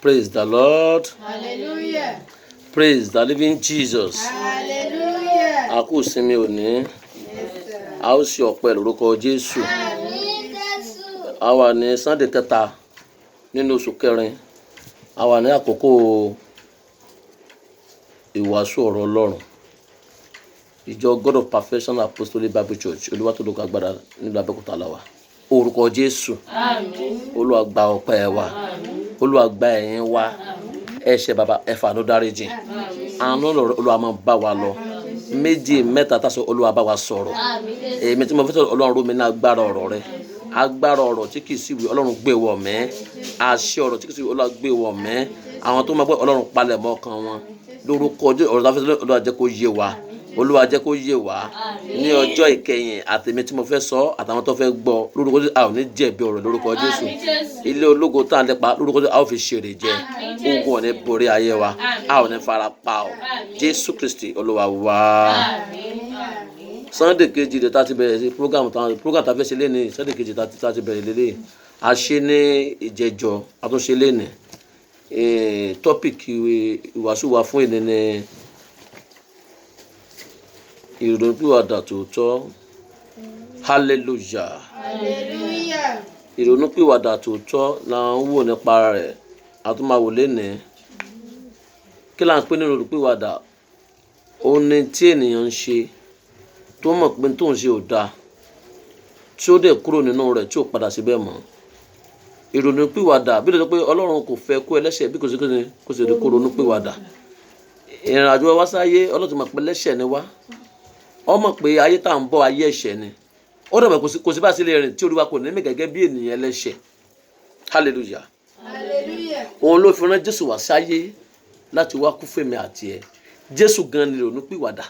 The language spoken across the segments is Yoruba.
Praise the Lord. Hallelujah. Praise the living Jesus. Hallelujah. A kú ìsinmi òní. A ó ṣe ọpẹ́ lórúkọ Jésù. A wà ní Sunday kẹta nínú oṣù kẹrin. A wà ní àkókò ìwàásù ọ̀rọ̀ Ọlọ́run. Ìjọ God of Perfection Apostolic Bible Church Olúwatólógo Agbára nílùú Abẹ́òkúta la wà. Orúkọ Jésù. Olúwa gba ọpẹ́ wa. Olúwa gba ẹ̀yìn wa. Ẹ̀ṣẹ̀ bàbá ẹ fàánú dáríjì. Àánú Olúwa máa bá wa lọ. Méjì mẹ́ta tá sọ Olúwa bá wa sọ̀rọ̀. Èmi tí mo fẹ́ sọ̀rọ̀ Ọlọ́run rú mi ní agbára ọ̀rọ̀ rẹ. Agbára ọ̀rọ̀ tí kì í sí ìwé Ọlọ́run gbé wọ̀ mẹ́. Àṣẹ ọ̀rọ̀ tí kì í sí ìwé Ọlọ́run gbé wọ̀ mẹ́. Àwọn tó máa gbọ́ Ọlọ́run palẹ̀ mọ́ ọkàn wọn. Lórúkọ Jésù ọ̀rọ̀ tá fẹ́ sọ Olúwa jẹ́ kó yé wa. Olúwa jẹ́ kó yé wa ní ọjọ́ ìkẹyìn àtèmi tí mo fẹ́ sọ àtàwọn tó fẹ́ gbọ́ lórúkọ Jésù a ò ní jẹ̀bi ọ̀rọ̀ lórúkọ Jésù. Ilé ológo tá à ń lépa lórúkọ Jésù a ó fi ṣèrè jẹ. Ogun ò ní borí ayé wa a ò ní fara pa ọ́. Jésù Kristi Olúwa wa. Sunday kejì tá ti bẹ̀rẹ̀ sí program tá a fẹ́ ṣe léni Sunday kejì tá ti bẹ̀rẹ̀ lélẹ̀ a ṣe ní ìjẹjọ a tún ṣe léni tọ́pìkì ìwàásù wa fún èdè ní ìrònúpìwàdà tòótọ́. Hallelujah. Hallelujah. Ìrònúpìwàdà tòótọ́ là ń wò nípa rẹ̀ a tún máa wò lénìí. Kí là ń pè ní ìrònúpìwàdà? Ó ní tí ènìyàn ń ṣe tó mọ̀ pé tó ń ṣe ò dáa tí ó dẹ̀ kúrò nínú rẹ̀ tí ò padà síbẹ̀ mọ́. Ìrònúpìwàdà bí lè sọ pé Ọlọ́run kò fẹ́ kó ẹlẹ́ṣẹ̀ bí kò sí kó ronúpìwàdà. Ìrìnàjò wa sáyé Ọlọ́run ti mọ̀ pé ẹlẹ́ṣẹ̀ ni wá. Ó mọ̀ pé ayé tá à ń bọ̀ ayé ẹ̀ṣẹ̀ ni. Ó dẹ̀ mọ̀ kò sí bá sí lè rìn tí Olúwa kò ní mí gẹ́gẹ́ bí ènìyàn ẹlẹ́ṣẹ̀. Hallelujah. Hallelujah. Òun ló fi rán Jésù wá sáyé láti wá kú fèmí àti ẹ. Jésù gan ni ìrònúpìwàdà.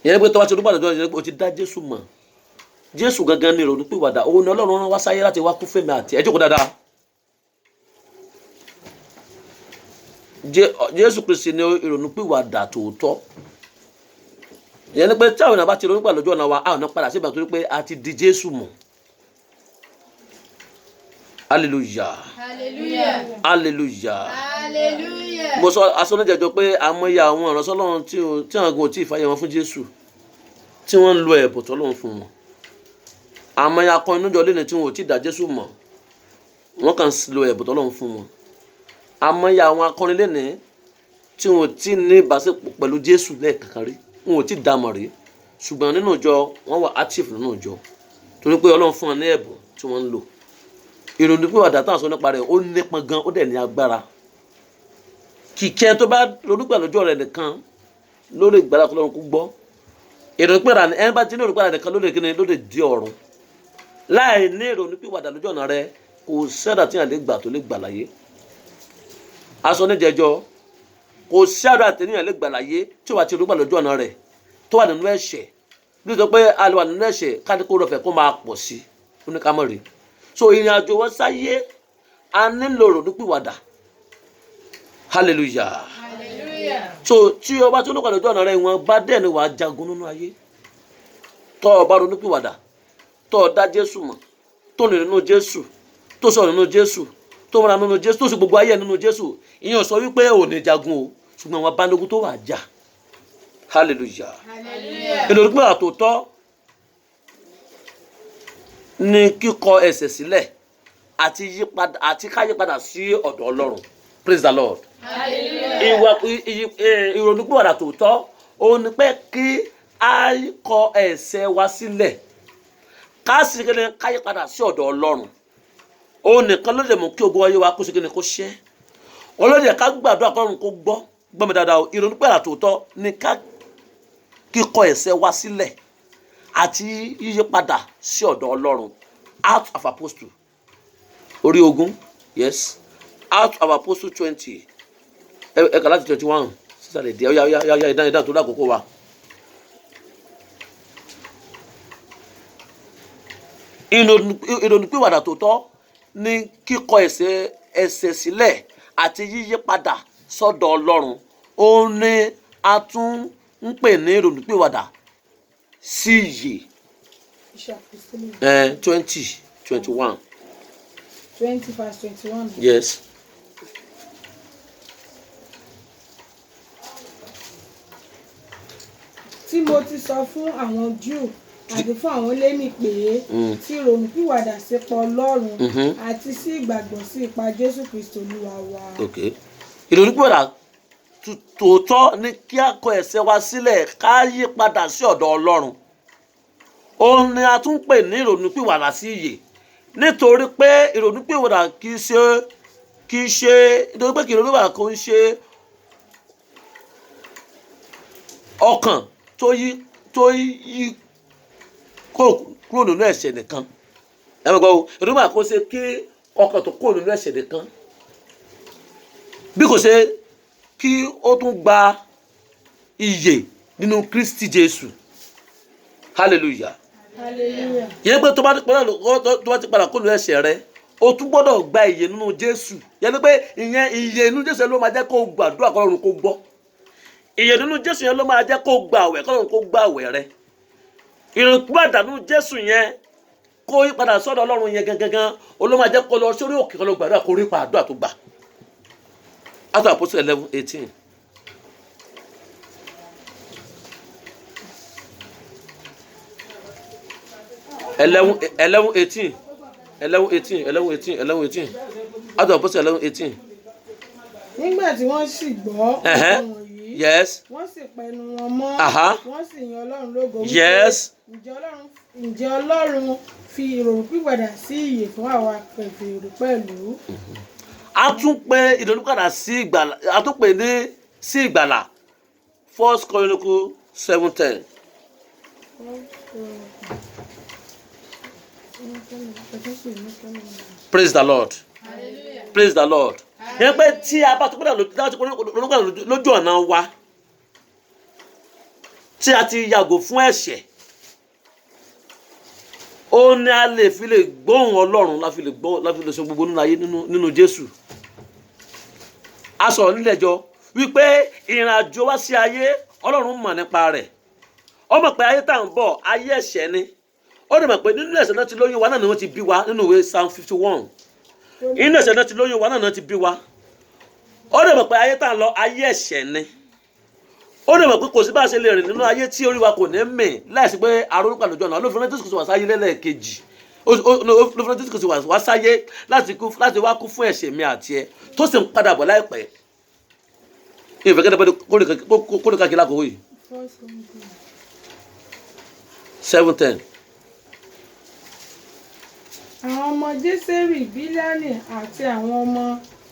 Ìyẹn pé tọ́wọ́ ti rúbà lọ́jọ́ ìyẹn pé o ti dá Jésù mọ̀. Jésù gangan ni ìrònúpìwàdà. Òun ni Ọlọ́run rán wá sáyé láti wá kú fèmí àti ẹ. Ẹ jókòó dáadáa. Jésù Kristi ni ìrònúpìwàdà tòótọ́. Ìyẹn ni pé tí àwọn ènìyàn bá ti ronúpìwàdà lójú ọ̀nà wa a ò ní padà síbẹ̀ torí pé a ti di Jésù mọ̀. Hallelujah. Hallelujah. Hallelujah. Hallelujah. Mo sọ asọ́nìjẹjọ pé àmọye àwọn ìránṣẹ́ Ọlọ́run tí àwọn gan ò tí ì fàyè wọn fún Jésù tí wọ́n ń lo ẹ̀bùn tọ́lọ́run fún wọn. Àmọye akọrin níjọ lẹ́nu tí wọn ò tí ì dá Jésù mọ̀ wọ́n kàn ń lo ẹ̀bùn tọ́lọ́run fún wọn. Àmọye àwọn akọrin lẹ́nu tí wọn ò tí ì ní ìbáṣepọ̀ pẹ̀lú Jésù lẹ́ẹ̀kankan rí wọn ò tí ì dá mọ̀ rí ṣùgbọ́n nínú ìjọ wọ́n wà active nínú ìjọ torí pé Ọlọ́run fún wọn ní ẹ̀bùn tí wọ́n ń lò. Ìrònúpìwàdà táwọn sọ nípa rẹ̀ ó nípọn gan ó dẹ̀ ní agbára. Kìkẹ́ tó bá ronúpìwàdà lójú rẹ̀ nìkan ló lè gbàdá kó lọ́run kú gbọ́. Ìrònúpìwàdà ẹni bá ti ní ìrònúpìwàdà nìkan ló lè di ọ̀run. Láì ní ìrònúpìwàdà lójú ọ̀nà rẹ̀ kò sẹ́dà tí yàn lè gbà tó lè gbà láyé. Aṣọ níjẹjọ kò sẹ́dà tí yàn lè gbà láyé tí ó bá ti ronúpìwàdà lójú ọ̀nà rẹ̀ tó wà nínú ẹ̀ṣẹ̀ bí ó sọ pé a lè wà nínú ẹ̀ṣẹ̀ káàdì kó rọ̀fẹ̀ kó máa pọ̀ sí i ó ní ká mọ̀ rí. So ìrìn àjò wọn sáyé a nílò ìrònúpìwàdà. Hallelujah. Hallelujah. So tí o bá tó lókàn lójú ọ̀nà rẹ̀ ìwọ̀n bá dẹ̀ ni wàá jagun nínú ayé. Tọ́ ọ bá ronúpìwàdà tọ́ ọ dá Jésù mọ̀ tó rìn nínú Jésù tó sọ̀rọ̀ nínú Jésù tó múra nínú Jésù tó sì gbogbo ayé nínú Jésù ìyẹn sọ wípé ò ní jagun o ṣùgbọ́n àwọn abánigun tó wà jà. Hallelujah. Hallelujah. Ìrònúpìwàdà tó tọ́ ní kíkọ ẹ̀ṣẹ̀ sílẹ̀ àti káyípadà sí ọ̀dọ̀ Ọlọ́run. Praise the Lord. Ìrònúpìwàdà tòótọ́ ó ní pé kí a kọ ẹ̀ṣẹ̀ wa sílẹ̀ ká sì kéde káyípadà sí ọ̀dọ̀ Ọlọ́run. Ó nìkan ló lè mú kí ogun ayé wa kó sì kéde kó ṣẹ́. Olóde ká gbàdúrà kọ́run kó gbọ́ mi dáadáa o. Ìrònúpìwàdà tòótọ́ ní ká kíkọ ẹ̀ṣẹ̀ wa sílẹ̀ àti yíyípadà sí ọ̀dọ̀ Ọlọ́run. Acts of Apostles orí 20 yes Acts of Apostles 20 ẹ̀ka láti 21 sísàlẹ̀ díẹ̀ ọ̀yà ìdán tó lákòókò wa. Ìrònúpìwàdà tòótọ́ ní kíkọ ẹ̀ṣẹ̀ sílẹ̀ àti yíyípadà sọ́dọ̀ Ọlọ́run. Ó ní a tún ń pè ní ìrònúpìwàdà sí ìyè. 20, 20, 21. 20 verse 21. Yes. tí mo ti sọ fún àwọn Júù àti fún àwọn Lémì pé tí ìrònúpìwàdà sípa Ọlọ́run àti sí ìgbàgbọ́ sí ipa Jésù Kristi Olúwa wa. Okay. Ìrònúpìwàdà tòótọ́ ní kí a kọ ẹ̀ṣẹ̀ wa sílẹ̀ ká yí padà sí ọ̀dọ̀ Ọlọ́run. Òun ni a tún pè ní ìrònúpìwàdà sí ìyè. Nítorí pé ìrònúpìwàdà kì í ṣe nítorí pé ìrònúpìwàdà kò ń ṣe ọkàn tó yí kúrò nínú ẹ̀ṣẹ̀ nìkan. Ẹ mọ̀ gbọ́ o, ìrònúpìwàdà kò ṣe kí ọkàn tó kúrò nínú ẹ̀ṣẹ̀ nìkan. Bí kò ṣe kí ó tún gba ìyè nínú Kristi Jésù. Hallelujah. Hallelujah. Yẹn pé tó bá ti padà kó lu ẹ̀ṣẹ̀ rẹ, o tún gbọ́dọ̀ gba ìyè nínú Jésù. Yẹn pé ìyẹn ìyè nínú Jésù ló máa jẹ́ kó gbàdúrà k'Ọlọ́run kó gbọ́. Ìyè nínú Jésù yẹn ló máa jẹ́ kó gba àwẹ̀ k'Ọlọ́run kó gba àwẹ̀ rẹ. Ìrònúpìwàdà nínú Jésù yẹn kó yí padà sọ́dọ̀ Ọlọ́run yẹn gangan ó ló máa jẹ́ kó lọ sórí òkè kó lọ gbàdúrà kó rí pa àdúrà tó gbà. Acts of Apostles 11:18. Eleven eighteen. Acts of Apostles 11:18. Nígbà tí wọ́n sì gbọ́ ọ̀rọ̀ wọ̀nyí, Yes. wọ́n sì pẹnu wọn mọ́, Aha. wọ́n sì yin Ọlọ́run lógo wípé, Yes. ǹjẹ́ Ọlọ́run fi ìrònúpìwàdà sí ìyè fún àwa kèfèrí pẹ̀lú. A tún pè ìrònúpìwàdà sí ìgbàlà, a tún pè ní sí ìgbàlà. 1 Chronicles 7:10. Praise the Lord. Hallelujah. Praise the Lord. Yẹn pé tí a bá tó gbọ́dọ̀ lójú ọ̀nà wa tí a ti yàgò fún ẹ̀ṣẹ̀, ó ní a lè fi lè gbóhùn Ọlọ́run láfi lè sọ gbogbo nínú ayé nínú Jésù. A sọ̀rọ̀ nílẹ̀ jọ wípé ìrìn àjò wá sí ayé Ọlọ́run mọ̀ nípa rẹ̀. Ó mọ̀ pé ayé tá à ń bọ̀ ayé ẹ̀ṣẹ̀ ni. Ó dẹ̀ mọ̀ pé nínú ẹ̀ṣẹ̀ náà ti lóyún wa náà ni wọ́n ti bí wa nínú ìwé Psalm 51. Nínú ẹ̀ṣẹ̀ náà ti lóyún wa náà ni wọ́n ti bí wa. Ó dẹ̀ mọ̀ pé ayé tá à ń lọ ayé ẹ̀ṣẹ̀ ni. Ó dẹ̀ mọ̀ pé kò sí bá a ṣe lè rìn nínú ayé tí orí wa kò ní mì láìsí pé arúgbó lójú ọ̀nà. Olófin Jésù Kristi wá sáyé lẹ́lẹ́kejì. Olófin Jésù Kristi wá sáyé láti wá kú fún ẹ̀ṣẹ̀ mi àti ẹ tó sì ń padà bọ̀ láìpẹ́. Ìfẹ́ kẹ́tẹ́ kó lè káàkiri lákòókò yìí. 7:10. Àwọn ọmọ Jésérì, Bílíánì àti àwọn ọmọ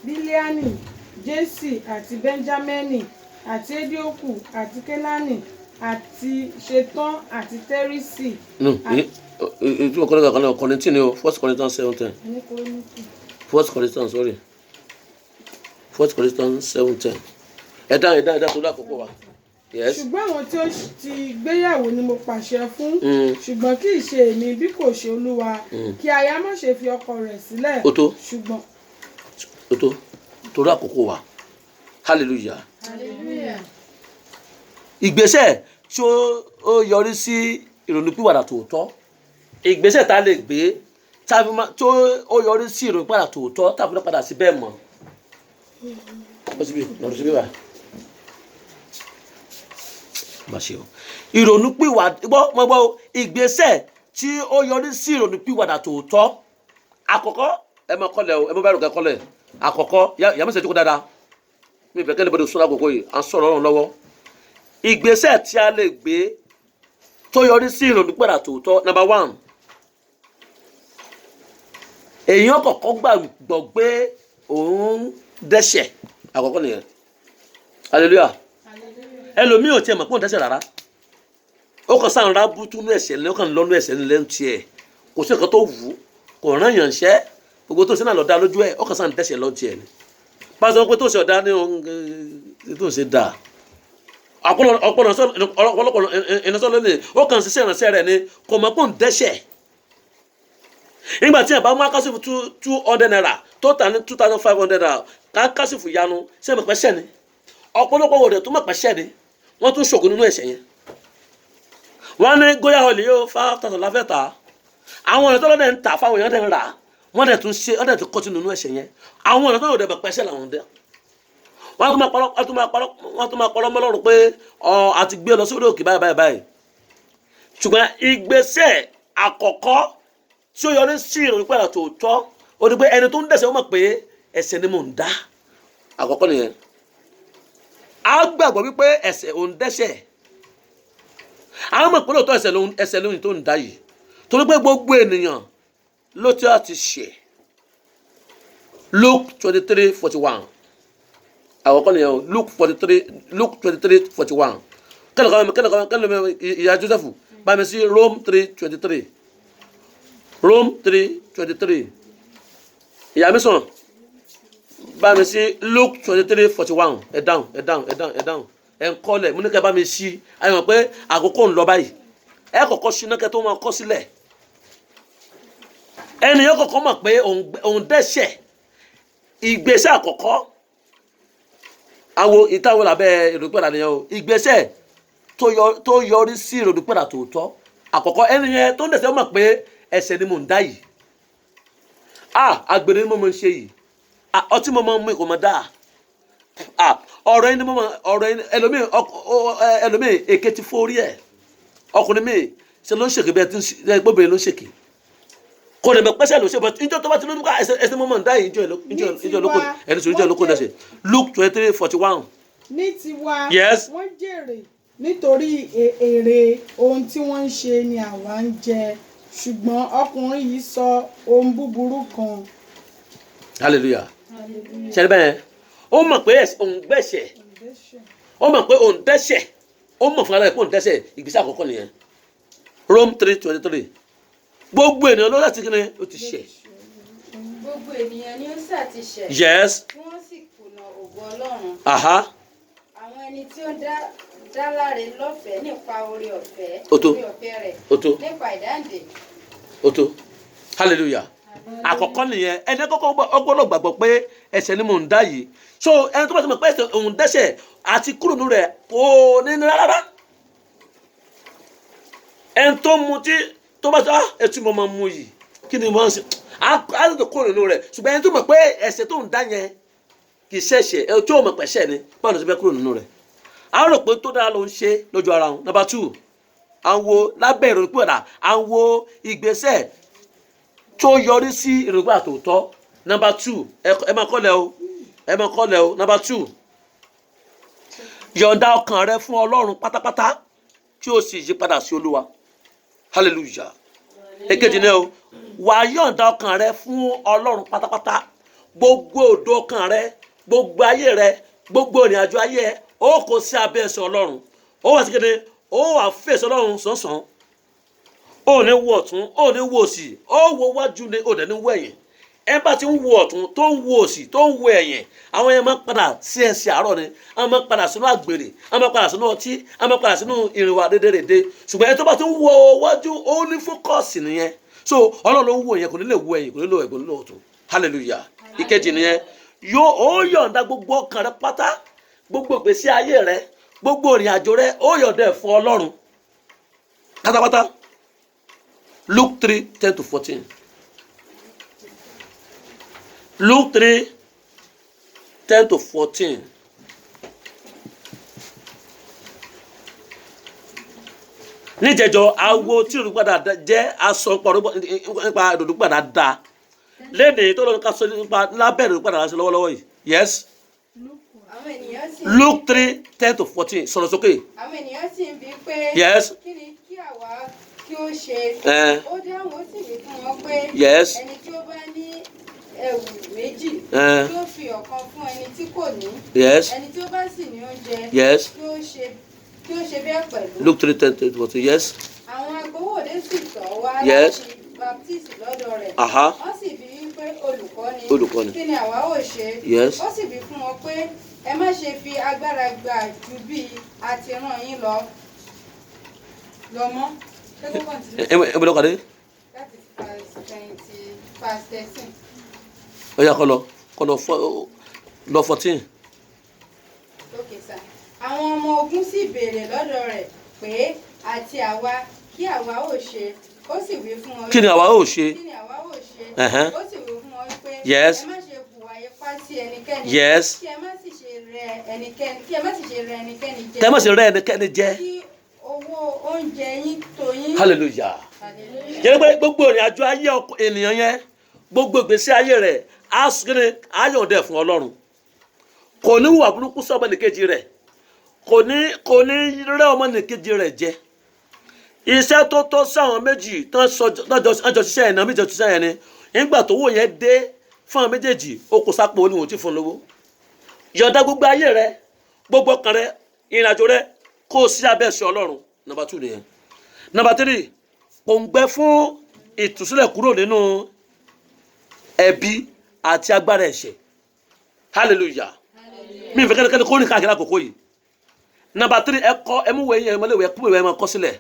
Bílíánì, Jésì àti Bẹ́ńjámínì àti Édíókù àti Kénáánì àti Ṣetán àti Tẹ́rísì. Ìtumọ̀ kọ́lẹ́kà kan náà Corinthians ni o 1 Corinthians 7:10. 1 Corinthians sorry 1 Corinthians 7:10. Ẹ̀dá tó lákòókò wa. Yes. Ṣùgbọ́n àwọn tí ó ti gbéyàwó ni mo pàṣẹ fún, ṣùgbọ́n kì í ṣe èmi bí kò ṣe Olúwa, kí aya má ṣe fi ọkọ rẹ̀ sílẹ̀. Ó tó. Ṣùgbọ́n. Ó tó. Torí àkókò wa. Hallelujah. Hallelujah. Ìgbésẹ̀ tí ó yọrí sí ìrònúpìwàdà tòótọ́. Ìgbésẹ̀ tá a lè gbé tí ó yọrí sí ìrònúpìwàdà tòótọ́ tá a fi lọ padà sí bẹ́ẹ̀ mọ́. Lọ síbí wa. Ìrònúpìwàdà gbọ́ ìgbésẹ̀ tí ó yọrí sí ìrònúpìwàdà tòótọ́. Àkọ́kọ́ ẹ máa kọ́lẹ̀ o ẹ máa bá ìròkè kọ́lẹ̀. Àkọ́kọ́ yàmú ìṣẹ́jú kó dáadáa. Mi ìfẹ́ kẹ́lẹ́ bọ́dọ̀ sún lákòókò yìí à ń sọ̀rọ̀ Ọlọ́run lọ́wọ́. Ìgbésẹ̀ tí a lè gbé tó yọrí sí ìrònúpìwàdà tòótọ́. Number 1. Èèyàn kọ̀ọ̀kan gbàgbọ́ pé òun dẹ́ṣẹ̀. Àkọ́kọ́ nìyẹn. Hallelujah. Ẹlòmíì ò tiẹ̀ mọ̀ pé òun dẹ́ṣẹ̀ rárá. Ó kàn sáà ń ra bútú ní ẹ̀ṣẹ̀ ní ó kàn ń lọ́nú ẹ̀ṣẹ̀ ní lẹ́nu tiẹ̀. Kò sí nǹkan tó wù ú. Kò rán yàn ṣẹ́. Gbogbo tó ṣe náà lọ dá lójú ẹ̀. Ó kàn sáà ń dẹ́ṣẹ̀ lọ́n tiẹ̀ ni. Pásítọ̀ pé tó ṣe ọ̀dá ní tó ṣe dà. Ọ̀pọ̀lọpọ̀ ìránṣẹ́ lónìí ó kàn ṣiṣẹ́ ìránṣẹ́ rẹ̀ ni kò mọ̀ pé òun dẹ́ṣẹ̀. Nígbà tí ẹ̀ bá mú akásífù 200 naira tó tà ní 2,500 naira ká kásífù yanu ṣé mọ̀ pé ṣẹ́ ni. Ọ̀pọ̀lọpọ̀ wòde tó mọ̀ pé ṣẹ́ ni wọ́n tún ṣògo nínú ẹ̀ṣẹ̀ yẹn. Wọ́n ní góyà ọ̀lì yóò 5,000 láfẹ́ tà. Àwọn ọ̀nà tó lọ́dẹ̀ ń tà fáwọn èèyàn dẹ̀ ń rà wọ́n dẹ̀ tún kọ́ sínú ẹ̀ṣẹ̀ yẹn. Àwọn ọ̀nà tó lọ́dẹ̀ bẹ̀ pẹ́ṣẹ̀ làwọn dẹ̀. wọ́n tún máa parọ́ mọ́ Ọlọ́run pé àti gbé lọ sórí òkè báyìí ṣùgbọ́n ìgbésẹ̀ àkọ́kọ́ tí ó yọrí sí ìrònúpìwàdà tòótọ́ ó ní pé ẹni tó ń dẹ́ṣẹ̀ ó mọ̀ pé ẹ̀ṣẹ̀ ni mò ń dá àkọ́kọ́ nìyẹn a gbàgbọ́ wípé ẹ̀ṣẹ̀ ò ń dẹ́ṣẹ̀ àwọn ọmọ ìpínlẹ̀ òótọ́ ẹ̀ṣẹ̀ lóyún tó ń dá yìí torí pé gbogbo ènìyàn ló ti àti ṣẹ̀. Luke 23:41 àkọ́kọ́ nìyẹn o Luke 23:41 kẹ́lẹ́ ìyá Joseph bá mi sí Rome 3:23 Rome 3:23 ìyá mi sọ̀rọ̀ bá mi sí Luke 23:41 ẹ dáhùn ẹ ń kọ́lẹ̀ mo ní kẹ́ bá mi sí ayé wọn pé àkókò ń lọ báyìí ẹ kọ́kọ́ sí náà kẹ́ tó máa kọ́ sílẹ̀ ẹnìyàn kọ́kọ́ mọ̀ pé òun dẹ́ṣẹ̀ ìgbésẹ̀ àkọ́kọ́ àwọn ìtawọ̀ làbẹ́ ìrònúpìwàdà nìyẹn o ìgbésẹ̀ tó yọrí sí ìrònúpìwàdà tòótọ́ àkọ́kọ́ ẹnìyẹn tó ń dẹ̀ṣẹ̀ mọ̀ pé ẹ̀ṣẹ̀ ni mò ń dá yìí àgbèrè ni mo máa ń ṣe yìí ọtí mo máa ń mú ìkọ̀mọ̀ dá ọ̀rọ̀ ẹni mo máa ọ̀rọ̀ ẹni ẹlòmíì èké ti fórí ẹ̀ ọkùnrin mi ṣe ló ń ṣèké bí ẹ gbóbìnrin ló ń ṣèké kò lè mọ pẹ́sẹ̀ ló ṣe bọ́ ìjọ tó bá ti lóyún ká ẹsẹ̀ mọ́mọ́ ń dá yìí ìjọ lóko ẹni sọ ìjọ lóko náà ṣe Luke 23:41. ní tiwa Yes. wọ́n jèrè nítorí èrè ohun tí wọ́n ń ṣe ni àwa ń jẹ ṣùgbọ́n ọkùnrin yìí sọ ohun búburú kan. Hallelujah. ṣe bẹ́ẹ̀ ó mọ̀ pé òun gbẹ̀ṣẹ̀ ó mọ̀ pé òun dẹ́ṣẹ̀ ó mọ̀ fún ara rẹ̀ pé òun dẹ́ṣẹ̀ ìgbésẹ̀ àkọ́kọ́ nìyẹn Rome 3:23 gbogbo ènìyàn ló láti kí ni ó ti ṣẹ̀. Gbogbo ènìyàn ni ó sà ti ṣẹ̀. Yes. Tí wọ́n sì kùnà ògo Ọlọ́run. Aha. Àwọn ẹni tí ó dá láre lọ́fẹ̀ẹ́ nípa oore ọ̀fẹ́. Ó tó. Oore ọ̀fẹ́ rẹ̀. Ó tó. Nípa ìdáǹdè. Ó tó. Hallelujah. Àkọ́kọ́ nìyẹn ẹni kọ́kọ́ ọgbọ́dọ̀ gbàgbọ́ pé ẹ̀ṣẹ̀ ni mò ń dá yìí so ẹni tó bá ti mọ̀ pé ẹ̀ṣẹ̀ òun dẹ́ṣẹ̀ àti kúrò nínú rẹ̀ kò ní ní rárá ẹni tó mutí tó bá sọ ẹtú mo máa mú yìí kí ni mo ń ṣe á lè kúrò nínú rẹ̀ ṣùgbọ́n ẹni tó mọ̀ pé ẹ̀ṣẹ̀ tó ń dá yẹn kì í ṣẹ̀ṣẹ̀ ẹ tí ò mọ̀ pẹ̀ṣẹ̀ ni báwo ló ti fẹ́ kúrò nínú rẹ̀ á rò pé tó dára ló ń ṣe lójú ara wọn. Number 2 àwọn lábẹ́ ìrònúpìwàdà àwọn ìgbésẹ̀ tó yọrí sí ìrònúpìwàdà tòótọ́. Number 2 ẹ máa kọ́lẹ̀ o Number 2 yọ̀ǹda ọkàn rẹ fún Ọlọ́run pátápátá tí ó sì yí padà sí Olúwa. Hallelujah. Èkejì ni o wà á yọ̀ǹda ọkàn rẹ fún Ọlọ́run pátápátá gbogbo òdo ọkàn rẹ gbogbo ayé rẹ gbogbo ìrìn àjò ayé ẹ ó kó sí abẹ́ ẹsẹ̀ Ọlọ́run ó wà sí kéde ó wà fèsì Ọlọ́run sánsan ó ní wo ọ̀tún ó ní wo òsì ó wo wájú ní ó dẹ̀ ní wo ẹ̀yìn ẹ bá ti ń wo ọ̀tún tó ń wo òsì tó ń wo ẹ̀yìn àwọn yẹn máa ń padà sí ẹsẹ̀ àárọ̀ ni àwọn máa ń padà sínú àgbèrè àwọn máa ń padà sínú ọtí àwọn máa ń padà sínú ìrìnwá rédèrèdè ṣùgbọ́n ẹni tó bá ti ń wo wájú ó ní fókọ̀sì nìyẹn so Ọlọ́run ló ń wo yẹn kò ní lè wo ẹ̀yìn kò ní lè wo ẹ̀gbọ́n ní ọ̀tún. Hallelujah. Ìkejì nìyẹn ó yọ̀ǹda gbogbo ọkàn rẹ pátá gbogbo ìgbésí ayé rẹ gbogbo ìrìn àjò rẹ ó yọ̀ǹda ẹ̀ fún Ọlọ́run pátápátá. Luke 3:10-14. Luke 3:10-14. Níjẹjọ awo tí olùpadà jẹ́ aṣọ nípa olùpadà da lẹ́nìí tó lọ́ọ́ ká sọ nípa lábẹ́rẹ́ olùpadà láti lọ́wọ́lọ́wọ́ yìí. Yes. Àwọn ènìyàn sì. Luke 3:10-14 sọ̀rọ̀ sókè. Àwọn ènìyàn sì ń bi pé. Yes. Kí ni kí àwa kí ó ṣe. Ó dáhùn ó sì wí fún wọn pé. Yes. Ẹni tí ó bá ní ẹ̀wù méjì. Kí ó fi ọ̀kan fún ẹni tí kò ní. Yes. Ẹni tí ó bá sì ní oúnjẹ. Yes. Kí ó ṣe bẹ́ẹ̀ pẹ̀lú. Luke 3:10-14. Yes. Àwọn agbowóde sì tọ̀ wá Yes. láti baptisi lọ́dọ̀ rẹ̀. Aha. Wọ́n sì bi í pé olùkọ́ni. Olùkọ́ni. Kí ni àwa ó ṣe? Yes. Ó sì bi fún wọn pé ẹ má ṣe fi agbára gbà ju bí a ti rán yín lọ mọ́. Ẹ bẹ lọ́kàdé. That is verse 13. Ó yá kọ́ lọ 14. Okay, sir. Àwọn ọmọ ogun sì béèrè lọ́dọ̀ rẹ̀ pé àti àwa kí àwa ó ṣe. Ó sì wí fún wọn. Kí ni àwa ó ṣe? Kí ni àwa ó ṣe? Uh-huh. Ó sì wí fún wọn pé. Yes. Ẹ má ṣe hùwà ipá sí ẹnikẹ́ni. Yes. Kí ẹ má sì ṣe rẹ ẹnikẹ́ni kí ẹ má sì ṣe rẹ ẹnikẹ́ni jẹ. kẹ́ ẹ má ṣe rẹ́ ẹnikẹ́ni jẹ. kí owó oúnjẹ yín tó yín. hallelujah. Hallelujah. yẹn pé gbogbo ìrìn àjò ayé ènìyàn yẹn gbogbo ìgbésí ayé rẹ̀ á yọ̀ǹdẹ̀ fún Ọlọ́run. kò ní hùwà burúkú sí ọmọnìkejì rẹ̀, kò ní rẹ́ ọmọnìkejì rẹ̀ jẹ. iṣẹ́ tó tọ́ sáwọn méjì tán jọ ṣiṣẹ́ yẹn náà méjì ṣiṣẹ́ yẹn ni nígbà tó wò yẹn dé fún àwọn méjèèjì ó kò sápò oníwọ̀n tí fún lówó. yọ̀ǹda gbogbo ayé rẹ, gbogbo ọkàn rẹ, ìrìn àjò rẹ kó o sí abẹ́ ẹ̀ṣẹ̀ Ọlọ́run. Number 2 nìyẹn. Number 3, òǹgbẹ fún ìtúsílẹ̀ kúrò nínú ẹ̀bi àti agbára ẹ̀ṣẹ̀. hallelujah. mi ìfẹ́ kẹ́lẹ́kẹ́lẹ́ kó ní káàkiri àkókò yìí. Number 3, ẹmúwẹ̀ yẹn ẹmọléwẹ̀ ẹkú ìwẹ̀ ẹmọ kọ sílẹ̀.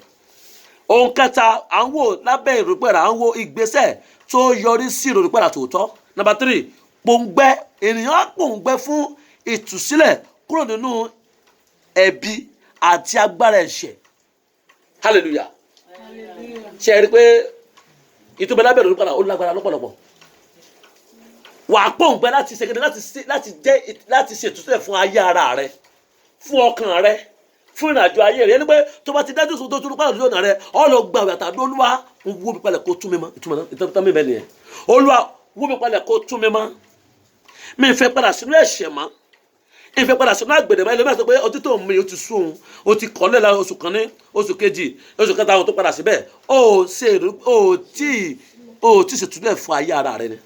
Ohun kẹta, à ń wò lábẹ́ ìròpẹ̀rẹ̀, à ń wo ìgbésẹ̀ tó yọrí sí ìròpẹ̀rẹ̀ tòótọ́. Number 3, pòǹgbẹ, ènìyàn pòǹgbẹ fún ìtúsílẹ̀ kúrò nínú ẹ̀bi àti agbára ẹ̀ṣẹ̀. hallelujah. ṣe é rí pé ìtúbẹ̀ lábẹ́ ìròpẹ̀rẹ̀ ó lágbára lọ́pọ̀lọpọ̀. wà á pòǹgbẹ láti ṣe kéde láti ṣètúsílẹ̀ fún ayé ara rẹ, fún ọkàn rẹ, fún ìrìnàjò ayé rẹ. ẹni pé tó bá ti dájú sóto tó padà lójú ọ̀nà rẹ ọ lọ gba àwẹ̀ tàbí Olúwa wó mi palẹ̀ kó tún mi mọ́. ìtumọ̀ mi bẹ́ẹ̀ nìyẹn. Olúwa wó mi palẹ̀ kó tún mi mọ́. mi fẹ́ padà sínú ẹ̀ṣẹ̀ mọ́, mi fẹ́ padà sínú àgbèrè mọ́. ẹlẹ́mìí sọ pé ọtí tó ń mi ó ti sún òun, ó ti kọ́ lẹ́la oṣù kan ní oṣù kejì oṣù kẹta àwọn tó padà síbẹ̀ ó tí ṣètúlẹ̀ fún ayé ara rẹ ni.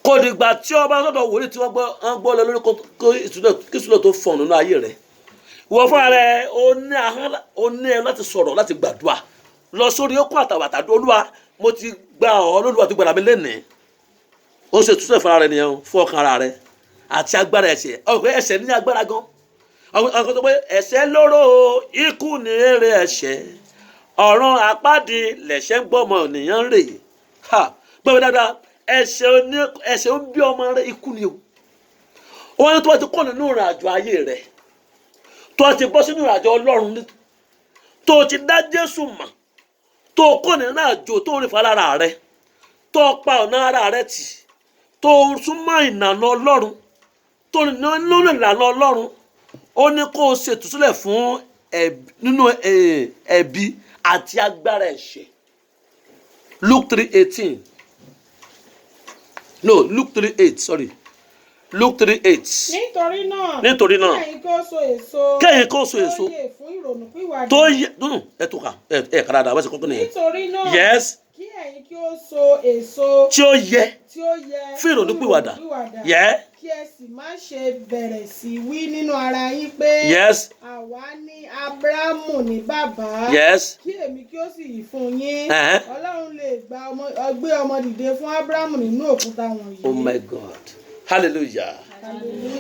kò dìgbà tí ọba sọ́dọ̀ wòlíì tí wọ́n gbọ́ lọ lórí kí ìṣúná tó fọ̀n nínú ayé rẹ. ìwọ fúnra rẹ ó ní ẹ láti sọ̀rọ̀, láti gbàdúrà, lọ sórí okùn àtàwàtà. Olúwa mo ti gba Olúwa ti gbàdá mi lénìí. ó ṣe túnṣe fún ara rẹ nìyẹn, fún ọkàn ara rẹ àti agbára ẹ̀ṣẹ̀. ọ̀pẹ ẹ̀ṣẹ̀ ní agbára gan. ọkàn tó pé ẹ̀ṣẹ̀ lóró, ikú ní èrè ẹ̀ṣẹ̀, ọ̀run àpáàdì lẹ̀ṣẹ̀ ń gbọ́mọ ènìyàn rè. gbọ́dọ̀ dáadáa, ẹ̀ṣẹ̀ ń bí ọmọ rẹ, ikú ni o. wọ́n ní tó bá ti kọ́ nínú ìrìn àjò ayé rẹ, tó ti bọ́ sínú ìrìn àjò Ọlọ́run, tó ti dá Jésù mọ̀, tó kọ́ nínú àjò tó rìn fún ara rẹ, tó pa ọ̀nà ara rẹ tì, tó súnmọ́ ìlànà Ọlọ́run, tó nínú ìlànà Ọlọ́run, ó ní kó o ṣètúsílẹ̀ fún nínú ẹ̀bi àti agbára ẹ̀ṣẹ̀. Luke 3:18. No, Luke 3:8, sorry. Luke 3:8. nítorí náà kẹ́yìn kó so èso tó yẹ ẹ tó ká ẹ kára dà wá sí kókó nìyẹn. nítorí náà yes, kí ẹ̀yin kí ó so èso tí ó yẹ fún ìrònúpìwàdà. yẹ kí ẹ sì má ṣe bẹ̀rẹ̀ sí wí nínú ara yín pé yes, àwa ní Ábúráhámù ní bàbá. yes, kí èmi kí ó sì yìí fún yín. Uh-huh. Ọlọ́run lè gbé ọmọ dìde fún Ábúráhámù nínú òkúta wọ̀nyí. oh my God, hallelujah.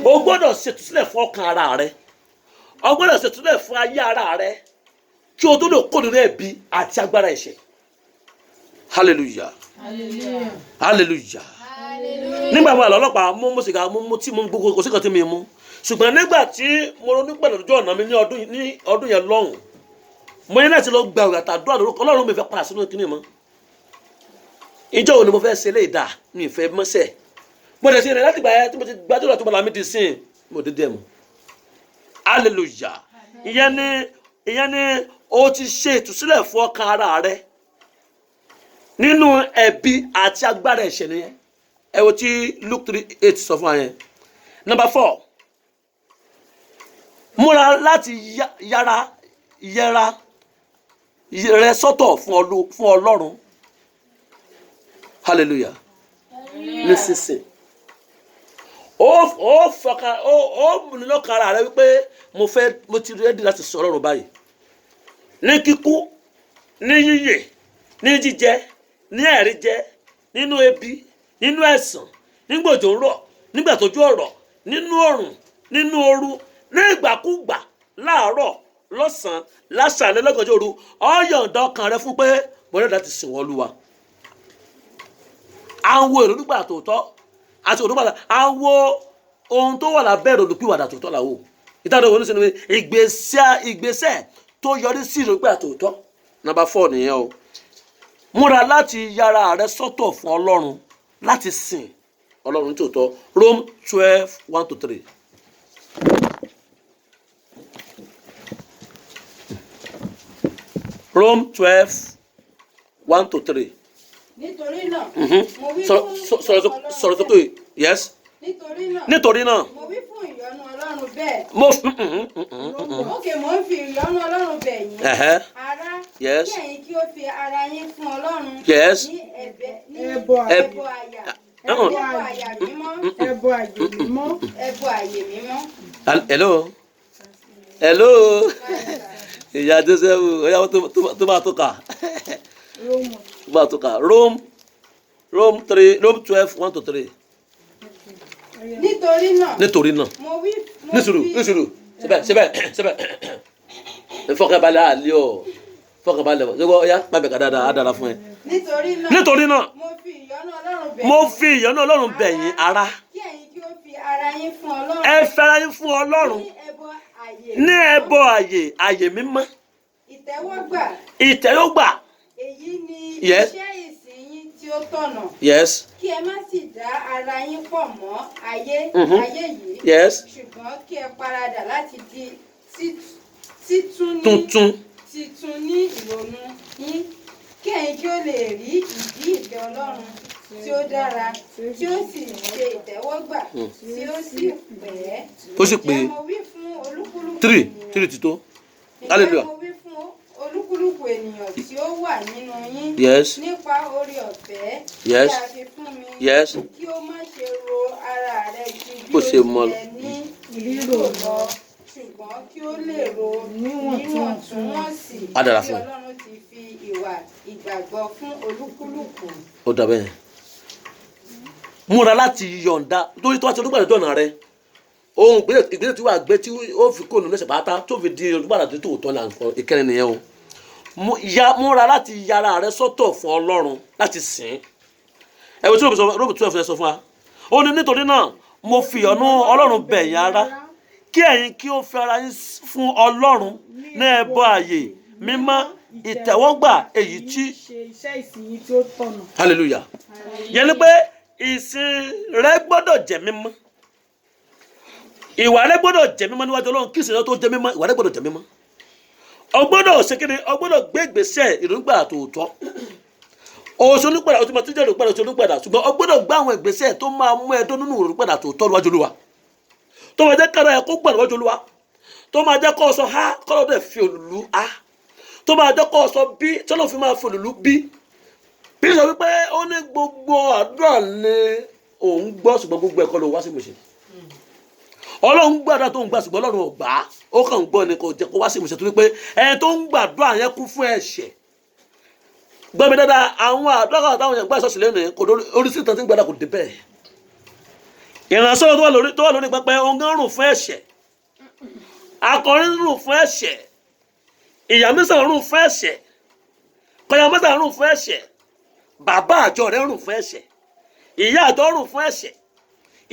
o gbọ́dọ̀ ṣètúsílẹ̀ fún ọkàn ara rẹ, o gbọ́dọ̀ ṣètúsílẹ̀ fún ayé ara rẹ kí o tó lè kó nínú ẹ̀bi àti agbára ẹ̀ṣẹ̀. hallelujah, hallelujah. nígbà mo àlọ́ ọlọ́pàá mo sìgá mo tí mo gbogbo kò sí kan tí mi mú, ṣùgbọ́n nígbà tí mo ronú pẹ̀lú ojú ọ̀nà mi ní ọdún yẹn lọ́hùn, mo ní láti lọ gba ìrọ̀tà àdúrà lórúkọ Ọlọ́run. mi fẹ́ padà sínú kíní mọ́. ìjọ wo ni mo fẹ́ ṣe lè dà, mi fẹ́ mọ́sẹ̀. mo dẹ̀ ṣe rẹ̀ láti gbà yẹn tí mo ti gbàdúrà tó bá la mi di sìn mo dédé mu. hallelujah. ìyẹn ni o ti ṣe ìtúsílẹ̀ fún ọkàn ara rẹ nínú ẹ̀bi àti agbára ẹ̀ṣẹ̀ nìyẹn. ẹ wo tí Luke 3:8 sọ fún wa yẹn. Number 4, múra láti yẹra rẹ sọ́tọ̀ fún Ọlọ́run. hallelujah. nísinsìnyí ó nílò kan ara rẹ wípé mo ti rẹ́dí láti sọ Ọlọ́run báyìí, ní kíkú, ní yíyè, ní jíjẹ, ní ẹ̀rí jẹ, nínú ebi, nínú ẹ̀sán, nígbà òjò ń rọ̀, nígbà tójú ọ̀rọ̀, nínú ọ̀rùn, nínú ooru, ní ìgbàkúgbà, láàárọ̀, lọ́sàn-án, láṣàlẹ̀, lọ́gànjọ́ òru, ó yọ̀ǹda ọkàn rẹ fún pé mo rẹ́dí láti sìn wọ́n Olúwa. àwọn ìrònúpìwàdà tòótọ́ àti ìrònúpìwàdà, àwọn ohun tó wà lábẹ́ ìrònúpìwàdà tòótọ́ làwọ̀. ìtàdé wo ní sinmi ìgbésẹ̀ tó yọrí sí ìrònúpìwàdà tòótọ́. Number 4 nìyẹn o. múra láti yára rẹ sọ́tọ̀ fún Ọlọ́run láti sìn Ọlọ́run tòótọ́. Rome 12:1-3. Rome 12:1-3. nítorí náà Mhm. mo wí fún Sọ̀rọ̀ sókè. Yes. Nítorí náà mo wí fún ìyọ́nú Ọlọ́run bẹ́ẹ̀. mo Ókè, mo ń fi ìyọ́nú Ọlọ́run bẹ̀ yín. Ẹ̀hẹ́. Ará, Yes. kí ẹ̀yin kí ó fi ara yín fún Ọlọ́run. Yes. Ní Ẹbọ ẹbọ àyà. Uh-uh. Ẹbọ àyà mímọ́. ẹbọ àyè mímọ́. Ẹbọ àyè mímọ́. Hello. Hello. Ìyá Joseph, ọ̀yá tó bá tó kà. Rómù. Tó bá tó kà. Rome 12:1-3. Nítorí náà Nítorí náà. mo wí Nísùrù. Síbẹ̀. Fọkànbalẹ̀ àlẹ́ ọ̀. Fọkànbalẹ̀ ọ̀. Ṣé ọ̀yá má bẹ̀ ká dáadáa, á dára fún ẹ. nítorí náà Nítorí náà mo fi ìyọ́nú Ọlọ́run bẹ̀ mo yín. fi ìyọ́nú Ọlọ́run bẹ̀ yín ará. Kí ẹ̀yin kí ó fi ara yín fún Ọlọ́run. Ẹ fẹ́ra yín fún Ọlọ́run Ní ẹbọ àyè. ní ẹbọ àyè mímọ́. Ìtẹ́wọ́gbà. Ìtẹ́wọ́gbà. Èyí ni Yes. iṣẹ́ ìsìn yín tí ó tọ̀nà. Yes. Kí ẹ má sì dá ara yín pọ̀ mọ́ ayé Mhm. yìí. Yes. Ṣùgbọ́n kí ẹ paradà láti di títún ní ìrònú yín. Kí ẹ̀yin kí ó lè rí ìdí ìfẹ́ Ọlọ́run tí ó dára, tí ó sì ṣe ìtẹ́wọ́gbà, tí ó sì pẹ́. Ó sì pé Ǹjẹ́ mo wí fún olúkúlùkù 3 ènìyàn- ti tó. Ǹjẹ́ Hallelujah. mo wí fún olúkúlùkù ènìyàn tí ó wà nínú yín Yes. nípa oore ọ̀fẹ́ Yes. tí a fi fún mi Yes. kí ó má ṣe ro ara rẹ̀ ju bí Bó ó ṣe mọ tilẹ̀ ní rírò lọ ṣùgbọ́n kí ó lè ro níwọ̀ntúnwọ̀nsì Á dára bí fún ẹ. Ọlọ́run ti fi ìwà ìgbàgbọ́ fún olúkúlùkù. Ó dàbẹ̀ yẹn. Múra láti yọ̀ǹda torí tó wá ti olúgbàdàn dọ̀nà rẹ. Ohun ìgbésẹ̀ tí wàá gbé tí ó fi kó nínú ẹsẹ̀ pátá tó fi di olúgbàdàn tó tòótọ́ là ń kọ ìkẹrin nìyẹn o. Múra láti yára rẹ sọ́tọ̀ fún Ọlọ́run láti sìn. Ẹ wo tí Róòmù 12 yẹn sọ fún wa. Ó ní nítorí náà mo fi ìyọ́nú Ọlọ́run bẹ̀ yín ará. Kí ẹ̀yin kí ó fi ara yín fún Ọlọ́run ní ẹbọ àyè mímọ́ ìtẹ́wọ́gbà èyí tí. ṣe iṣẹ́ ìsìn yín tí ó tọ̀nà. Hallelujah. Yẹn ni pé ìsìn rẹ gbọ́dọ̀ jẹ́ mímọ́. Ìwà rẹ gbọ́dọ̀ jẹ́ mímọ́ níwájú Ọlọ́run kí ìsìn rẹ tó jẹ́ mímọ́ ìwà rẹ gbọ́dọ̀ jẹ́ mímọ́. O gbọ́dọ̀ ṣe kíni o gbọ́dọ̀ gbé ìgbésẹ̀ ìrúgbà tòótọ́. Oṣù onígbàdà o ti máa ti jẹ́ ìrúgbàdà oṣù onígbàdà ṣùgbọ́n o gbọ́dọ̀ gbá àwọn ìgbésẹ̀ tó máa mú ẹ tó nínú ìrúgbàdà tòótọ́ níwájú Olúwa. Tó máa jẹ́ kára ẹ kó gbà níwájú Olúwa. Tó máa jẹ́ kó sọ ha kọ́lọ́ dẹ̀ fi òlùlù ha. Tó máa jẹ́ kó sọ bí tọ́lọ́ fi máa fi òlùlù bí. Bí sọ wípé ó ní gbogbo àdúrà ni òun gbọ́ ṣùgbọ́n gbogbo ẹ̀kọ́ ló wá sí ìmúṣẹ. Ọlọ́run gbàdúrà tó ń gbà ṣùgbọ́n Ọlọ́run ò gbà á ó kàn ń gbọ́ ni kò jẹ́ kó wá sí ìmúṣẹ torí pé ẹni tó ń gbàdúrà yẹn kún fún ẹ̀ṣẹ̀. Gbọ́ mi dáadáa àwọn àdúrà táwọn èèyàn gbà ṣọ́ọ̀ṣì lẹ́nu kò orí sí ìtàn tí ń gbàdúrà kò dé bẹ́ẹ̀. Ìránṣẹ́ tó wà lórí pẹpẹ òun gan rùn fún ẹ̀ṣẹ̀. Akọrin rùn fún ẹ̀ṣẹ̀. Ìyàmísàn rùn fún ẹ̀ṣẹ̀. Kọ̀yàmísà rùn fún ẹ̀ṣẹ̀. Bàbá àjọ rẹ̀ rùn fún ẹ̀ṣẹ̀. Ìyá àjọ rùn fún ẹ̀ṣẹ̀.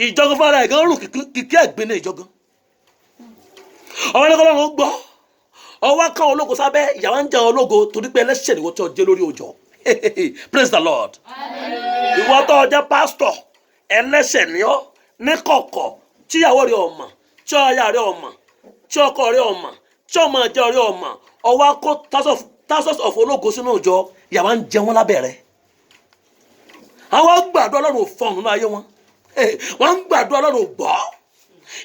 Ìjọgán fúnra ẹ̀ gan rùn kìkì ẹ̀gbin ní ìjọgán. Ọmọ ẹlẹ́kọ̀ọ́ lọ́run gbọ́. Ọwọ́ kan ológo sábẹ́ ìyàwó ń jẹun ológo torí pé ẹlẹ́ṣẹ̀ ni wọ́n ti ọjẹ́ lórí òjò. Praise the Lord. Ìwọ tó ọjẹ́ pásítọ̀ ẹlẹ́ṣẹ̀ ni ọ́ ní kọ̀kọ̀ tíyàwó rẹ̀ ọmọ tí ọya rẹ̀ ọmọ tí ọkọ rẹ̀ ọmọ tí ọmọ ẹ̀jẹ̀ rẹ̀ ọmọ ọwọ́ kó thousands of ológo sínú òjò ìyàwó ń jẹun lábẹ́ rẹ̀. Àwọn gbàdúrà Ọlọ́run ò fọ̀n nínú ayé wọn. Wọ́n ń gbàdúrà Ọlọ́run ò gbọ́.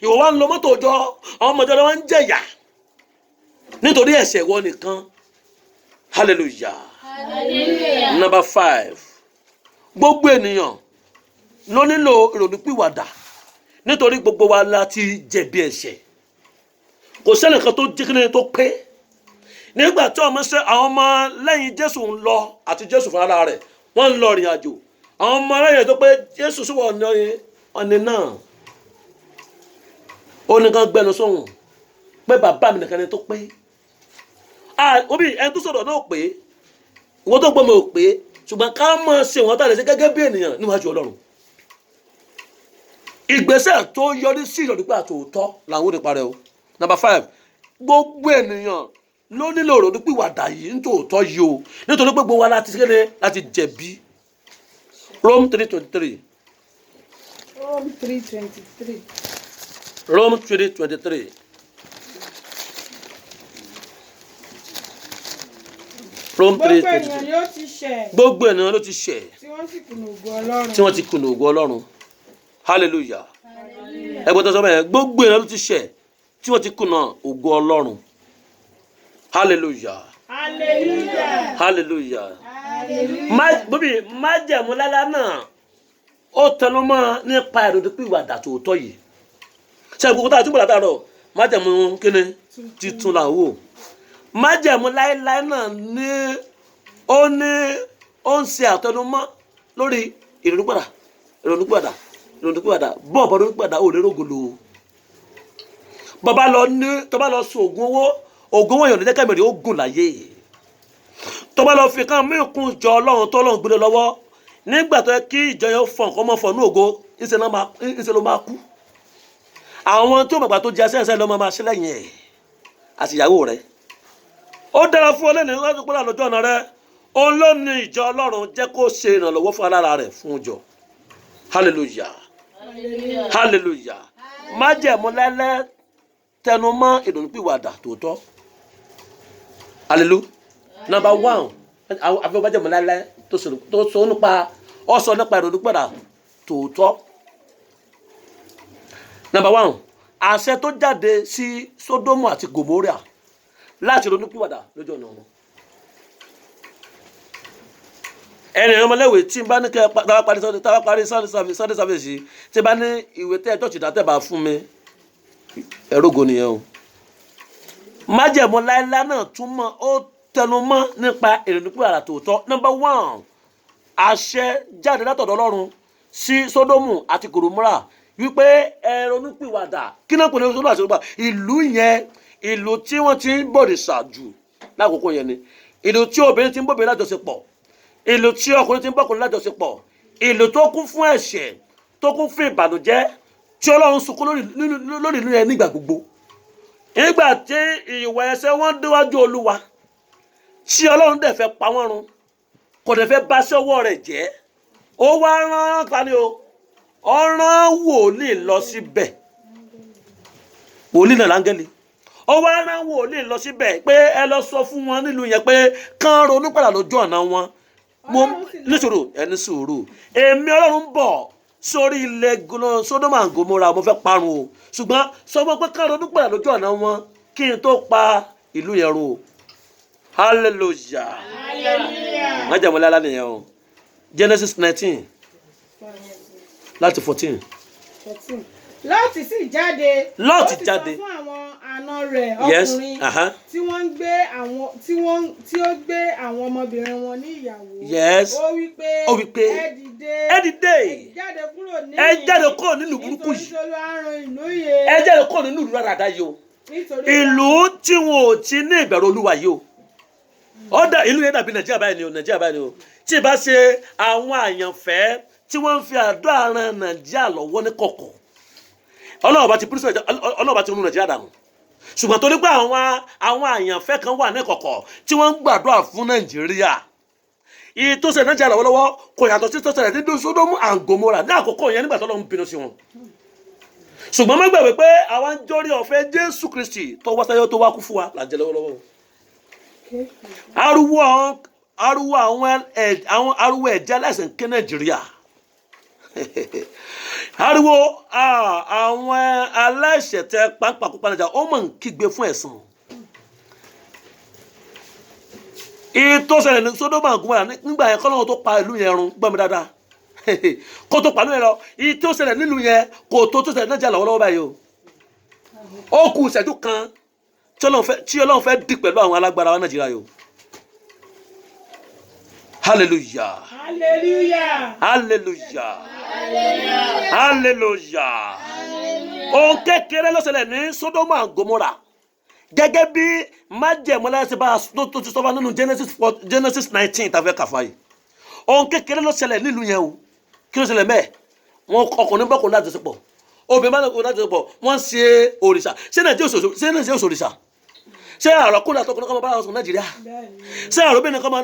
Ìwọ wa ń lo mọ́tò òjò àwọn ọmọ ìjọ wọn ń jẹ̀yà nítorí ẹ̀ṣẹ̀ ìwọ nìkan. Hallelujah. Number 5. Gbogbo ènìyàn ló nílò ìrònúpìwàdà nítorí gbogbo wa láti jẹ̀bi ẹ̀ṣẹ̀. Kò sẹ́nìkan tó jíkìní tó pé. Nígbà tí àwọn ọmọ lẹ́yìn Jésù ń lọ àti Jésù fúnra rẹ̀ wọ́n ń lọ ìrìn àjò. Àwọn ọmọ lẹ́yìn tó pé Jésù sí wọ̀ ọ̀nì náà. Ó ní kan gbẹnu sóhun pé bàbá mi nìkan ni tó pé. Obi ẹni tó sọ̀rọ̀ náà pé ìwọ́n tó gbọ́ mi ò pé ṣùgbọ́n ká máa ṣe wọ́n tá a lè ṣe gẹ́gẹ́ bí ènìyàn níwájú Ọlọ́run. Ìgbésẹ̀ tó yọrí sí ìrọ̀lùpẹ̀ àtòótọ́ làwọn ò ní parẹ́ o. Number 5. Gbogbo ènìyàn ló nílò ìrònúpìwàdà yìí nítòótọ́ yìí o nítorí pé gbogbo wa láti kéde láti jẹ̀bi. Rome 3:23. Rome 3:23. Rome 3:23. Rome gbogbo ènìyàn 3:23. ni ó ti ṣẹ̀ Gbogbo ènìyàn ló ti ṣẹ̀ tí wọ́n sì kùnà ògo Ọlọ́run. tí wọ́n ti kùnà ògo Ọlọ́run. Hallelujah. Ẹgbẹ́ tó sọ bẹ́ẹ̀, gbogbo ènìyàn ló ti ṣẹ̀ tí wọ́n ti kùnà ògo Ọlọ́run. Hallelujah. hallelujah. Hallelujah. hallelujah. Májẹ̀mú lálá náà ó tẹnu mọ́ nípa ìrònúpìwàdà tòótọ́ yìí. Ṣé gbogbo tá a túbọ̀ látàrọ̀ májẹ̀mú kíni titun là ń wò. Májẹ̀mú láéláé náà ní ó ń ṣe àtẹnumọ́ lórí ìrònúpìwàdà bọ́ọ̀bọ̀ ìrònúpìwàdà ò lè rógolo. Tó bá lọ sùn ògùn owó èèyàn ní jẹ́kẹ̀mẹ̀rẹ̀ ó gùn láyé. Tó bá lọ fi kan mí kún ìjọ Ọlọ́run tó Ọlọ́run gbélé lọ́wọ́ nígbà tó yẹ kí ìjọ yẹn fọ̀ nǹkan mọ́ fọ̀ ní ògo ìṣe ló máa kú. Àwọn tó mọ̀gbà tó jẹ́ sẹ́sẹ́ ló máa ṣe lẹ́yìn ẹ̀ àti ìyàwó rẹ̀. Ó dára fún ọlẹ́ni láti pẹ́ lọ́jọ́ ọ̀nà rẹ̀. Òun ló ní ìjọ Ọlọ́run jẹ́ kó ṣe ìrànlọ́wọ́ fún alára rẹ̀ fún ìjọ. Hallelujah. Hallelujah. Májẹ̀mú lẹ́lẹ́ tẹnumọ́ ìrònúpìwàdà tòótọ́. Hallelujah. Number 1, àfẹ́ májẹ̀mú lẹ́lẹ́ tó sọ nípa ìrònúpìwàdà tòótọ́. Number 1, àṣẹ tó jáde sí Sódómù àti Gòmórà láti ronúpìwàdà lójú ọ̀nà wọn. Ẹni ọmọléwé tí n bá ní kẹ́ táwa parí Sunday service tí bá ní ìwé tẹ́ ẹjọ́ ìdá tẹ́bà fún mi ẹ̀rógo nìyẹn o. Májẹ̀mú láéláé náà túmọ̀ ó tẹnu mọ́ nípa ìrònúpìwàdà tòótọ́. Number 1, àṣẹ jáde látọ̀dọ̀ Ọlọ́run sí Sódómù àti Gòmórà wípé ẹ ronúpìwàdà. Kí náà pè ní Sódómù àti Gòmórà? Ìlú yẹn ìlú tí wọ́n ti ń bọ̀rìṣà jù lákòókò yẹn ni. Ìlú tí obìnrin ti ń bóbìnrin lájọṣepọ̀. Ìlú tí ọkùnrin ti ń bọ́kùnrin lájọṣepọ̀. Ìlú tó kún fún ẹ̀ṣẹ̀, tó kún fún ìbànújẹ́, tí Ọlọ́run sunkún lórí ìlú yẹn nígbà gbogbo. Nígbà tí ìwà ẹ̀ṣẹ̀ wọn déwájú Olúwa, tí Ọlọ́run dẹ̀ fẹ́ pa wọ́n run, kò dẹ̀ fẹ́ bá sí ọwọ́ rẹ̀ jẹ́. Ó wá rán tani o? Ó rán wòlíì lọ síbẹ̀. Wòlíì náà láńgẹ́lì. Ó wá rán wòlíì lọ síbẹ̀ pé ẹ lọ sọ fún wọn nílùú yẹn pé kán ronúpìwàdà lójú ọ̀nà wọn. Ẹni sùúrù. Èmi Ọlọ́run ń bọ̀ sórí ilẹ̀ Sódómù àti Gòmórà mo fẹ́ parun o. Ṣùgbọ́n sọ fún pé kán ronúpìwàdà lójú ọ̀nà wọn kí n tó pa ìlú yẹn run o. Hallelujah. Májẹ̀mú lálá nìyẹn o. Genesis 19 láti 14. Lọ́ọ̀tì sì jáde. Lọ́ọ̀tì Ó jáde. sì sọ fún àwọn àna rẹ̀ Yes. ọkùnrin tí ó gbé àwọn ọmọbìnrin wọn ní ìyàwó. Yes. Ó wí pé ẹ dìde. Ẹ jáde kúrò nínú burúkú yìí. Nítorí Olúwa rán ìlú yìí. Ẹ jáde kúrò nínú ìlú rárá yìí o. Ìlú tí wọn ò ti ní ìbẹ̀rù Olúwa yìí o. Ìlú yẹn dàbí Nàìjíríà báyìí ni o. Tí ì bá ṣe àwọn àyànfẹ́ tí wọ́n ń fi àdúrà ran Nàìjíríà lọ́wọ́ ní kọ̀kọ̀. Ọlọ́run bá ti rún Nàìjíríà dànù. Ṣùgbọ́n torí pé àwọn àyànfẹ́ kan wà ní kọ̀kọ̀ tí wọ́n ń gbàdúrà fún Nàìjíríà. Ìyí tó ṣẹlẹ̀ Nàìjíríà lọ́wọ́lọ́wọ́ kò yàtọ̀ sí tó ṣẹlẹ̀ ní Sódómù àti Gòmórà ní àkókò yẹn nígbà tó Ọlọ́run bínú sí wọn. Ṣùgbọ́n má gbàgbé pé àwa ń jórí ọ̀fẹ́ Jésù Kristi tó wá sáyé tó wá kú fún wa là ń jẹ lọ́wọ́lọ́wọ́. Ariwo ẹ̀jẹ̀ aláìsàn ké Nàìjíríà. Ariwo àwọn aláìṣẹ̀ tẹ pápákópa Nàìjíríà ó mọ̀ ń kígbe fún ẹ̀san. Ìtò ṣẹlẹ̀ ní Sódómù àti Gòmórà nígbà yẹn kọ́lọ́run tó pa ìlú yẹn run gbọ́ mi dáadáa. Kó tó pa ìlú yẹn lọ ìtò ṣẹlẹ̀ nílùú yẹn kò tó ṣẹlẹ̀ Nàìjíríà lọ́wọ́lọ́wọ́ báyìí o. Ó kù ìṣẹ́jú kan tí Ọlọ́run fẹ́ dì pẹ̀lú àwọn alágbára wa Nàìjíríà yìí o. Hallelujah. Hallelujah. Hallelujah. Hallelujah. Ohun kékeré ló ṣẹlẹ̀ ní Sódómù àti Gòmórà. Gẹ́gẹ́ bí májẹ̀mú láti bá tó ti sọ́fà nínú Genesis 19 tàbí kàfà yìí. Ohun kékeré ló ṣẹlẹ̀ nílùú yẹn o. Kí ló ṣẹlẹ̀ mẹ́ẹ̀? Wọn ọkùnrin bọ́kùnrin láti ṣepọ̀. Obìnrin bá láti ṣepọ̀. Wọ́n ṣe òrìṣà. Ṣé Nàìjíríà òṣòrìṣà? Ṣé àròkúnrin àtọkùnrin kan máa bá àwọn sọ̀rọ̀ Nàìjíríà? Ṣé àròbìnrin kan máa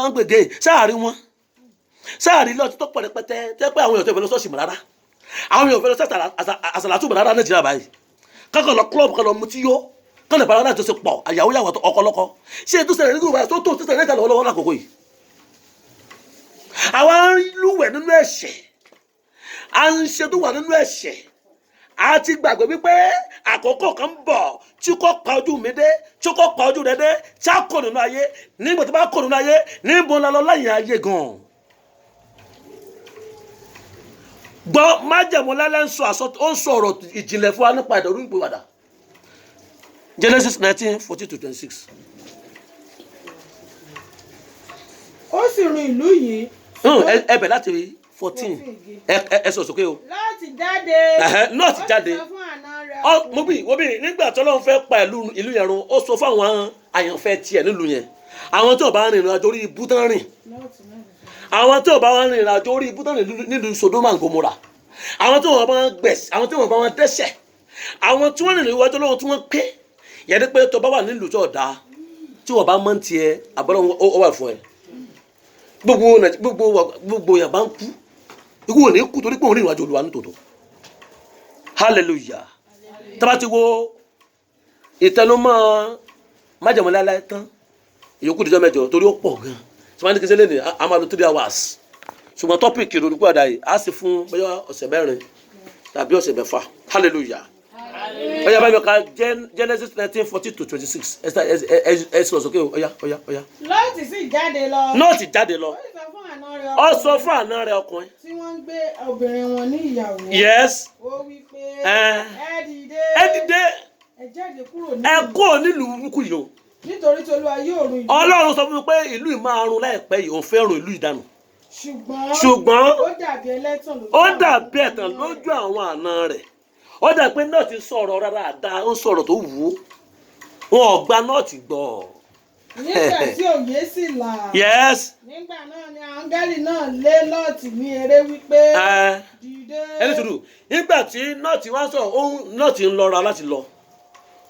ń gbèdé? Ṣé àrí wọn? Ṣé àrí lọ́ọ̀tì tó pọ̀ rẹpẹtẹ tẹ́ pé àwọn èèyàn tó fẹ́ lọ sọ́ọ̀ṣì mọ́ rárá? àwọn èèyàn fẹ́ lọ sí àsàlátù bàdá Nàìjíríà báyìí kákan lọ club kan lọ mutí yó kán lè bàdá tó ṣe pọ̀ àyàwó yàwó ọkọlọ́kọ ṣé ètò ìṣẹ̀lẹ̀ nígbà báyìí tó ìṣẹ̀lẹ̀ nígbà lọ́wọ́lọ́wọ́ lákòókò yìí. àwa ń lúwẹ̀ nínú ẹ̀ṣẹ̀ à ń ṣe tó wà nínú ẹ̀ṣẹ̀ a ti gbàgbé wípé àkókò kan ń bọ̀ tí kò pa ojú mi dé tí kò pa ojú rẹ dé tí a kò nínú ayé nígbà tó bá kò nínú ayé níbo la lọ láyìn ayé gan-an. gbọ́ májẹ̀mú lálẹ́ ń sọ ọ̀rọ̀ ìjìnlẹ̀ fún wa nípa ìdọ̀rú ìpìwàdà Genesis 19:40-26. ó sì rin ìlú yìí. ẹbẹ̀ láti 14 ẹ sọ sókè o. láti jáde. náà ti jáde. ó sọ fún àná rẹ̀. mo bí nígbà tí Ọlọ́run fẹ́ pa ìlú yẹn run ó sọ fún àwọn àyànfẹ́ tiẹ̀ nílùú yẹn àwọn tí ò bá rìn ìrìnàjò orí ibú tán rìn àwọn tí ò bá rìn ìrìnàjò orí ibú tán rìn nílùú Sodoma and Gomora àwọn tí wọn bá wọn gbẹ̀sì àwọn tí wọn bá wọn dẹ́ṣẹ̀ àwọn tí wọ́n rìn ìwájú Ọlọ́run tí wọ́n pé yẹ́n pé tó bá wà nílùú tó dáa tí wọ́n bá mọ́ tiẹ̀ àbọ̀lọ́ ó wà fún ẹ gbogbo yàrá bá ń kú ikú ò ní kú torí pé òun rìn ìrìnàjò Olúwa ní tòótọ́ hallelujah tábà ti wo ìtẹnumọ́ májẹ̀mú láéláé tán ìyókù díjọ́ mẹ́jọ torí ó pọ̀ gan tí wọ́n á ní kí n ṣe lé ní a máa lo 3 hours ṣùgbọ́n tọ́pìkì ìrònúpìwàdà yìí á sì fún bóyá ọ̀sẹ̀ 4 tàbí ọ̀sẹ̀ 6 hallelujah ọ̀yá báyìí ká Genesis 19:40-26 ẹ sọ sókè ọ̀yá. Lọ́ọ̀tì sì jáde lọ. Lọ́ọ̀tì jáde lọ. Ó sọ fún àná rẹ̀ ọkùnrin. tí wọ́n ń gbé obìnrin wọn ní ìyàwó. Yes. ó wí pé ẹ dìde. ẹ dìde. ẹ jáde kúrò nílùú. ẹ kúrò nílùú burúkú yìí o. nítorí tí Olúwa yóò run ìlú. Ọlọ́run sọ fún mi pé ìlú yìí máa run láìpẹ́ yìí òun fẹ́ run ìlú ìdànù. ṣùgbọ́n ó dàbí ẹlẹ́tàn lójú. ó dàbí ẹ̀tàn lójú àwọn àna rẹ̀. ó dà pé náà ti sọ̀rọ̀ rárá àdá ó sọ̀rọ̀ tó wù ú wọn ò gba náà ti gbọ́. nígbà tí òye sì là. Yes. nígbà náà ni áńgẹ́lì náà lé Lọ́ọ̀tì ní eré wípé dìde. ẹni tùdù nígbà tí nọ́ọ̀tì wá sọ nọ́ọ̀tì ń lọ́ra láti lọ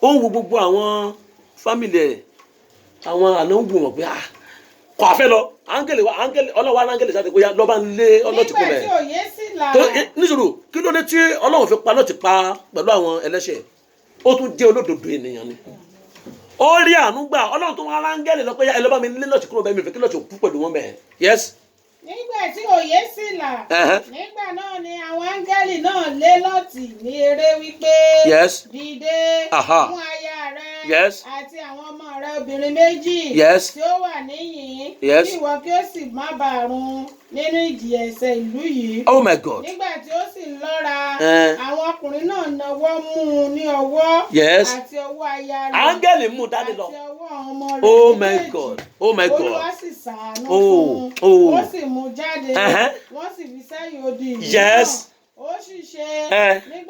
ó ń wo gbogbo àwọn fámìlì ẹ̀ àwọn àna ń wù wọ́n pé kò àfẹ́ lọ áńgẹ́lì ọlọ́wọ́ áńgẹ́lì sáà ti kóyá lọ́ba ń lé ọlọ́tì kó bẹ̀. nígbà tí òye sì là. níṣòro kí ló dé tí Ọlọ́run fi pa lọ́ọ̀tì pa pẹ̀lú àwọn ẹlẹ́ṣẹ̀ ó tún jẹ́ olódodo ènìyàn ni ó rí àánú gbà Ọlọ́run tó wá áńgẹ́lì lọ pé ẹ lọ́ba mi lé lọ́ọ̀tì kúrò bẹ́ẹ̀ mi fẹ́ kí lọ́ọ̀tì kú pẹ̀lú wọn bẹ́ẹ̀. Yes. nígbà tí òye sì là. nígbà náà ni àwọn áńgẹ́lì náà lé Lọ́ọ̀tì ní eré wípé Yes. dìde mú aya rẹ Yes. àti àwọn ọmọ rẹ obìnrin méjì Yes. tí ó wà níyìn Yes. kí ìwọ kí ó sì má bàa run nínú ìjìyà ẹ̀ṣẹ̀ ìlú yìí. Oh my God. nígbà tí ó sì ń lọ́ra àwọn ọkùnrin náà nawọ́ mú un ní ọwọ́ Yes. àti ọwọ́ aya rẹ̀ áńgẹ́lì mú dání lọ. àti ọwọ́ àwọn ọmọ rẹ̀ Oh my méjèèjì. God. Oh my God. Olúwa sì ṣàánú fún un ó sì mú jáde wọ́n sì fi sẹ́yìn odi ìlú náà Yes. ó sì ṣe nígbà